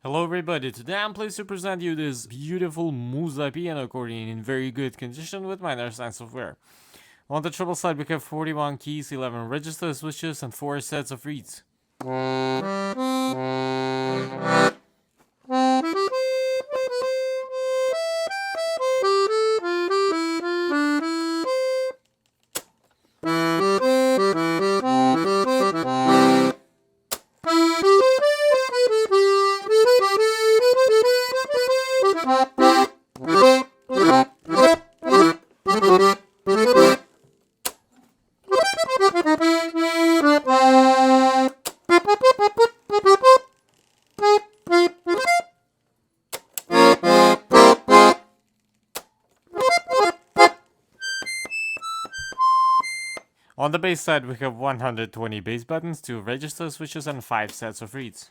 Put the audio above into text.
Hello everybody, today I'm pleased to present you this beautiful Muza piano accordion in very good condition with minor sign software. On the treble side we have 41 keys, 11 register switches and 4 sets of reeds. On the bass side we have 120 bass buttons, 2 register switches and 5 sets of reeds.